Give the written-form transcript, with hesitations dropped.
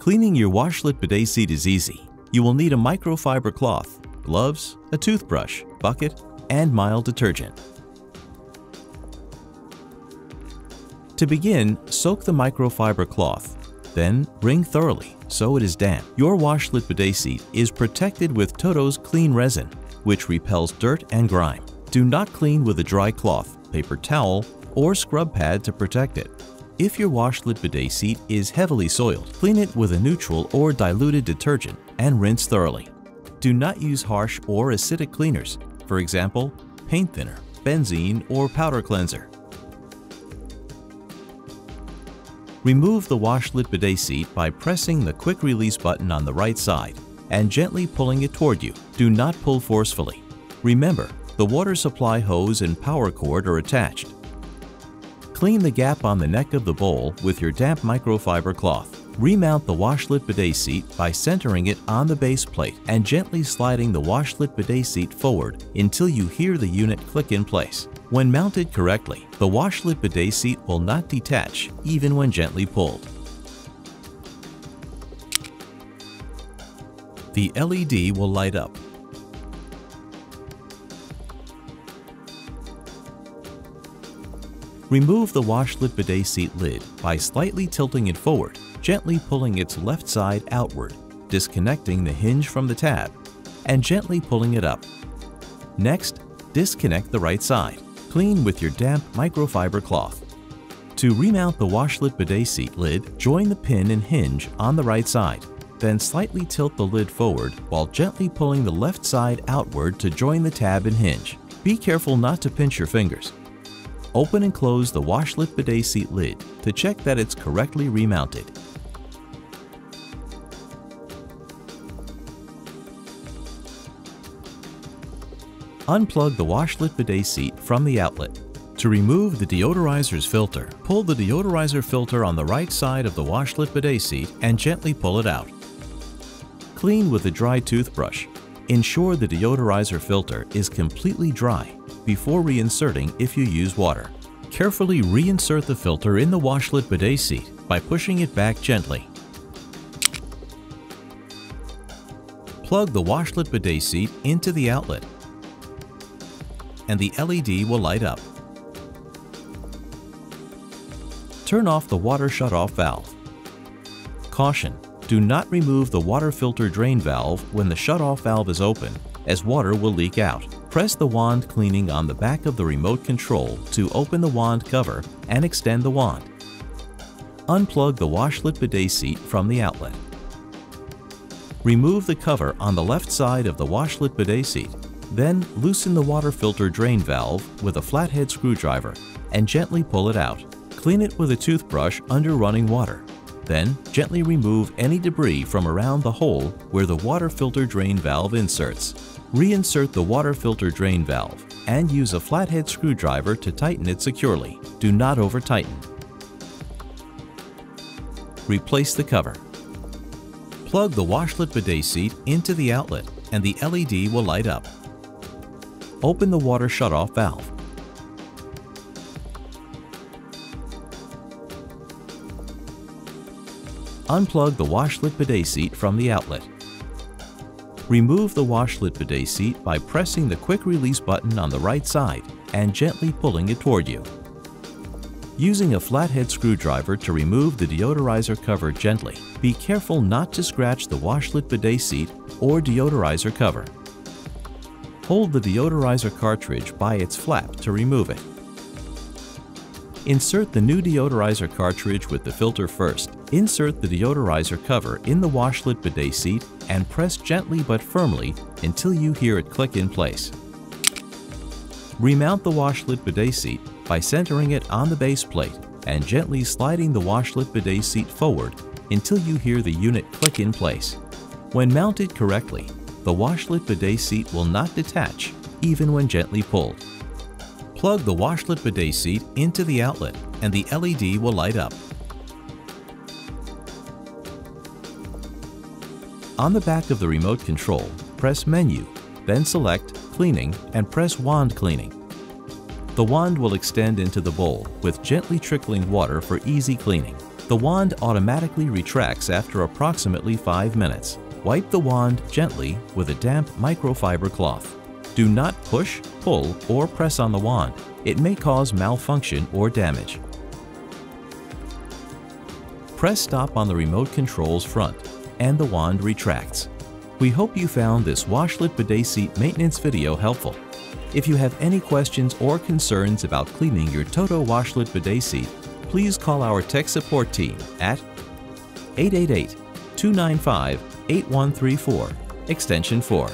Cleaning your WASHLET bidet seat is easy. You will need a microfiber cloth, gloves, a toothbrush, bucket, and mild detergent. To begin, soak the microfiber cloth. Then wring thoroughly so it is damp. Your WASHLET bidet seat is protected with TOTO's clean resin, which repels dirt and grime. Do not clean with a dry cloth, paper towel, or scrub pad to protect it. If your WASHLET bidet seat is heavily soiled, clean it with a neutral or diluted detergent and rinse thoroughly. Do not use harsh or acidic cleaners, for example, paint thinner, benzene, or powder cleanser. Remove the WASHLET bidet seat by pressing the quick release button on the right side and gently pulling it toward you. Do not pull forcefully. Remember, the water supply hose and power cord are attached. Clean the gap on the neck of the bowl with your damp microfiber cloth. Remount the WASHLET bidet seat by centering it on the base plate and gently sliding the WASHLET bidet seat forward until you hear the unit click in place. When mounted correctly, the WASHLET bidet seat will not detach even when gently pulled. The LED will light up. Remove the WASHLET bidet seat lid by slightly tilting it forward, gently pulling its left side outward, disconnecting the hinge from the tab, and gently pulling it up. Next, disconnect the right side. Clean with your damp microfiber cloth. To remount the WASHLET bidet seat lid, join the pin and hinge on the right side. Then slightly tilt the lid forward while gently pulling the left side outward to join the tab and hinge. Be careful not to pinch your fingers. Open and close the WASHLET bidet seat lid to check that it's correctly remounted. Unplug the WASHLET bidet seat from the outlet. To remove the deodorizer's filter, pull the deodorizer filter on the right side of the WASHLET bidet seat and gently pull it out. Clean with a dry toothbrush. Ensure the deodorizer filter is completely dry before reinserting if you use water. Carefully reinsert the filter in the WASHLET bidet seat by pushing it back gently. Plug the WASHLET bidet seat into the outlet, and the LED will light up. Turn off the water shutoff valve. Caution: do not remove the water filter drain valve when the shutoff valve is open, as water will leak out. Press the wand cleaning on the back of the remote control to open the wand cover and extend the wand. Unplug the WASHLET bidet seat from the outlet. Remove the cover on the left side of the WASHLET bidet seat. Then loosen the water filter drain valve with a flathead screwdriver and gently pull it out. Clean it with a toothbrush under running water. Then gently remove any debris from around the hole where the water filter drain valve inserts. Reinsert the water filter drain valve and use a flathead screwdriver to tighten it securely. Do not over-tighten. Replace the cover. Plug the WASHLET bidet seat into the outlet and the LED will light up. Open the water shutoff valve. Unplug the WASHLET bidet seat from the outlet. Remove the WASHLET bidet seat by pressing the quick release button on the right side and gently pulling it toward you. Using a flathead screwdriver to remove the deodorizer cover gently, be careful not to scratch the WASHLET bidet seat or deodorizer cover. Hold the deodorizer cartridge by its flap to remove it. Insert the new deodorizer cartridge with the filter first. Insert the deodorizer cover in the WASHLET bidet seat and press gently but firmly until you hear it click in place. Remount the WASHLET bidet seat by centering it on the base plate and gently sliding the WASHLET bidet seat forward until you hear the unit click in place. When mounted correctly, the WASHLET bidet seat will not detach even when gently pulled. Plug the WASHLET bidet seat into the outlet and the LED will light up. On the back of the remote control, press Menu, then select Cleaning and press Wand Cleaning. The wand will extend into the bowl with gently trickling water for easy cleaning. The wand automatically retracts after approximately 5 minutes. Wipe the wand gently with a damp microfiber cloth. Do not push, pull, or press on the wand. It may cause malfunction or damage. Press stop on the remote control's front, and the wand retracts. We hope you found this WASHLET Bidet seat maintenance video helpful. If you have any questions or concerns about cleaning your TOTO WASHLET Bidet seat, please call our tech support team at 888-295-8134, extension 4.